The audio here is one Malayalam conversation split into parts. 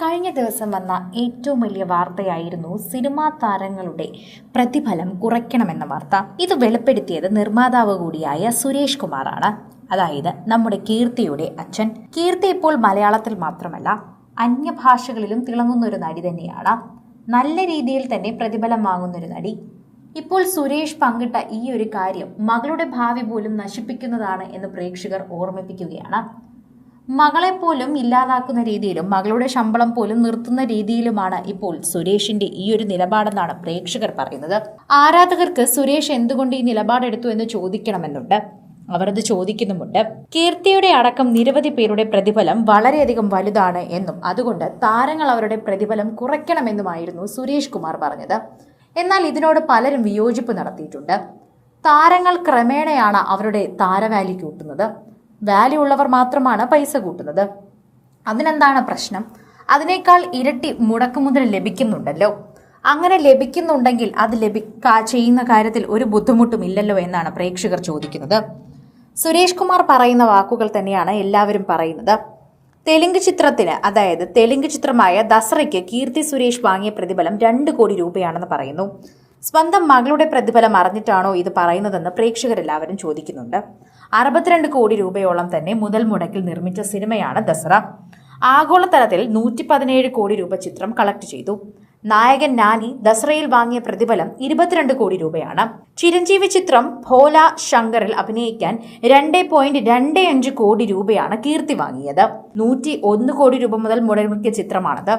കഴിഞ്ഞ ദിവസം വന്ന ഏറ്റവും വലിയ വാർത്തയായിരുന്നു സിനിമാ താരങ്ങളുടെ പ്രതിഫലം കുറയ്ക്കണമെന്ന വാർത്ത. ഇത് വെളിപ്പെടുത്തിയത് നിർമ്മാതാവ് കൂടിയായ സുരേഷ് കുമാറാണ്. അതായത് നമ്മുടെ കീർത്തിയുടെ അച്ഛൻ. കീർത്തി ഇപ്പോൾ മലയാളത്തിൽ മാത്രമല്ല അന്യഭാഷകളിലും തിളങ്ങുന്ന ഒരു നടി തന്നെയാണ്. നല്ല രീതിയിൽ തന്നെ പ്രതിഫലം വാങ്ങുന്നൊരു നടി. ഇപ്പോൾ സുരേഷ് പങ്കിട്ട ഈ ഒരു കാര്യം മകളുടെ ഭാവി പോലും നശിപ്പിക്കുന്നതാണ് എന്ന് പ്രേക്ഷകർ ഓർമ്മിപ്പിക്കുകയാണ്. മകളെ പോലും ഇല്ലാതാക്കുന്ന രീതിയിലും മകളുടെ ശമ്പളം പോലും നിർത്തുന്ന രീതിയിലുമാണ് ഇപ്പോൾ സുരേഷിന്റെ ഈ ഒരു നിലപാടെന്നാണ് പ്രേക്ഷകർ പറയുന്നത്. ആരാധകർക്ക് സുരേഷ് എന്തുകൊണ്ട് ഈ നിലപാടെടുത്തു എന്ന് ചോദിക്കണമെന്നുണ്ട്. അവരത് ചോദിക്കുന്നുമുണ്ട്. കീർത്തിയുടെ അടക്കം നിരവധി പേരുടെ പ്രതിഫലം വളരെയധികം വലുതാണ് എന്നും അതുകൊണ്ട് താരങ്ങൾ അവരുടെ പ്രതിഫലം കുറയ്ക്കണമെന്നുമായിരുന്നു സുരേഷ് കുമാർ പറഞ്ഞത്. എന്നാൽ ഇതിനോട് പലരും വിയോജിപ്പ് നടത്തിയിട്ടുണ്ട്. താരങ്ങൾ ക്രമേണയാണ് അവരുടെ താരവാല്യൂ കൂട്ടുന്നത്. വാല്യൂ ഉള്ളവർ മാത്രമാണ് പൈസ കൂട്ടുന്നത്. അതിനെന്താണ് പ്രശ്നം? അതിനേക്കാൾ ഇരട്ടി മുടക്കുമുതൽ ലഭിക്കുന്നുണ്ടല്ലോ. അങ്ങനെ ലഭിക്കുന്നുണ്ടെങ്കിൽ അത് ചെയ്യുന്ന കാര്യത്തിൽ ഒരു ബുദ്ധിമുട്ടും ഇല്ലല്ലോ എന്നാണ് പ്രേക്ഷകർ ചോദിക്കുന്നത്. സുരേഷ് കുമാർ പറയുന്ന വാക്കുകൾ തന്നെയാണ് എല്ലാവരും പറയുന്നത്. തെലുങ്ക് ചിത്രത്തിന്, അതായത് തെലുങ്ക് ചിത്രമായ ദസറയ്ക്ക് കീർത്തി സുരേഷ് വാങ്ങിയ പ്രതിഫലം 2 കോടി രൂപയാണെന്ന് പറയുന്നു. സ്വന്തം മകളുടെ പ്രതിഫലം അറിഞ്ഞിട്ടാണോ ഇത് പറയുന്നതെന്ന് പ്രേക്ഷകരെല്ലാവരും ചോദിക്കുന്നുണ്ട്. 62 കോടി രൂപയോളം തന്നെ മുതൽ മുടക്കിൽ നിർമ്മിച്ച സിനിമയാണ് ദസറ. ആഗോളതലത്തിൽ 117 കോടി രൂപ ചിത്രം കളക്ട് ചെയ്തു. നായകൻ നാനി ദസറയിൽ വാങ്ങിയ പ്രതിഫലം 22 കോടി രൂപയാണ്. ചിരഞ്ജീവി ചിത്രം ഭോല ശങ്കറിൽ അഭിനയിക്കാൻ 2.25 കോടി രൂപയാണ് കീർത്തി വാങ്ങിയത്. 101 കോടി രൂപ മുതൽ മുടക്കിയ ചിത്രമാണത്.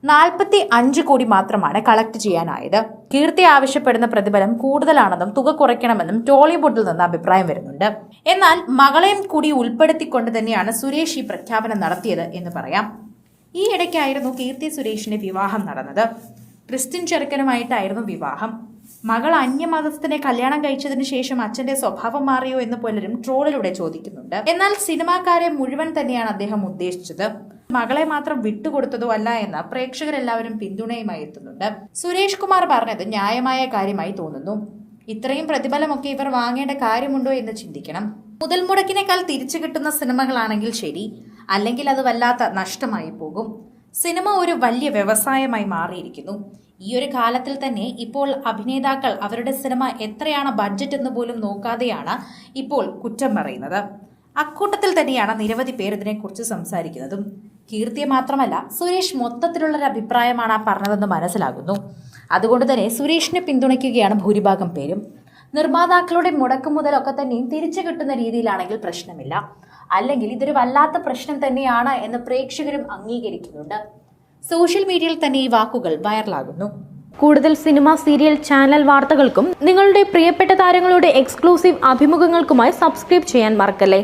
45 കോടി മാത്രമാണ് കളക്ട് ചെയ്യാനായത്. കീർത്തി ആവശ്യപ്പെടുന്ന പ്രതിഫലം കൂടുതലാണെന്നും തുക കുറയ്ക്കണമെന്നും ടോളിവുഡിൽ നിന്ന് അഭിപ്രായം വരുന്നുണ്ട്. എന്നാൽ മകളെയും കൂടി ഉൾപ്പെടുത്തിക്കൊണ്ട് തന്നെയാണ് സുരേഷ് ഈ പ്രഖ്യാപനം നടത്തിയത് എന്ന് പറയാം. ഈ ഇടയ്ക്കായിരുന്നു കീർത്തി സുരേഷിന്റെ വിവാഹം നടന്നത്. ക്രിസ്ത്യൻ ചെറുക്കനുമായിട്ടായിരുന്നു വിവാഹം. മകൾ അന്യമതസ്ഥനെ കല്യാണം കഴിച്ചതിന് ശേഷം അച്ഛന്റെ സ്വഭാവം മാറിയോ എന്ന് പലരും ട്രോളിലൂടെ ചോദിക്കുന്നുണ്ട്. എന്നാൽ സിനിമാക്കാരെ മുഴുവൻ തന്നെയാണ് അദ്ദേഹം ഉദ്ദേശിച്ചത്. മകളെ മാത്രം വിട്ടുകൊടുത്തതോ അല്ല എന്ന് പ്രേക്ഷകരെല്ലാവരും പിന്തുണയുമായി എത്തുന്നുണ്ട്. സുരേഷ് കുമാർ പറഞ്ഞത് ന്യായമായ കാര്യമായി തോന്നുന്നു. ഇത്രയും പ്രതിഫലമൊക്കെ ഇവർ വാങ്ങേണ്ട കാര്യമുണ്ടോ എന്ന് ചിന്തിക്കണം. മുതൽ മുടക്കിനേക്കാൾ തിരിച്ചു കിട്ടുന്ന സിനിമകളാണെങ്കിൽ ശരി, അല്ലെങ്കിൽ അത് വല്ലാത്ത നഷ്ടമായി പോകും. സിനിമ ഒരു വലിയ വ്യവസായമായി മാറിയിരിക്കുന്നു. ഈ ഒരു കാലത്തിൽ തന്നെ ഇപ്പോൾ അഭിനേതാക്കൾ അവരുടെ സിനിമ എത്രയാണ് ബഡ്ജറ്റ് എന്ന് പോലും നോക്കാതെയാണ് ഇപ്പോൾ കുറ്റം പറയുന്നത്. അക്കൂട്ടത്തിൽ തന്നെയാണ് നിരവധി പേർ ഇതിനെക്കുറിച്ച് സംസാരിക്കുന്നതും. കീർത്തിയെ മാത്രമല്ല, സുരേഷ് മൊത്തത്തിലുള്ളൊരു അഭിപ്രായമാണ് ആ പറഞ്ഞതെന്ന് മനസ്സിലാകുന്നു. അതുകൊണ്ട് തന്നെ സുരേഷിനെ പിന്തുണയ്ക്കുകയാണ് ഭൂരിഭാഗം പേരും. നിർമ്മാതാക്കളുടെ മുടക്കുമുതലൊക്കെ തന്നെയും തിരിച്ചു കിട്ടുന്ന രീതിയിലാണെങ്കിൽ പ്രശ്നമില്ല. അല്ലെങ്കിൽ ഇതൊരു വല്ലാത്ത പ്രശ്നം തന്നെയാണ് എന്ന് പ്രേക്ഷകരും അംഗീകരിക്കുന്നുണ്ട്. സോഷ്യൽ മീഡിയയിൽ തന്നെ ഈ വാക്കുകൾ വൈറലാകുന്നു. കൂടുതൽ സിനിമ, സീരിയൽ, ചാനൽ വാർത്തകൾക്കും നിങ്ങളുടെ പ്രിയപ്പെട്ട താരങ്ങളുടെ എക്സ്ക്ലൂസീവ് അഭിമുഖങ്ങൾക്കുമായി സബ്സ്ക്രൈബ് ചെയ്യാൻ മറക്കല്ലേ.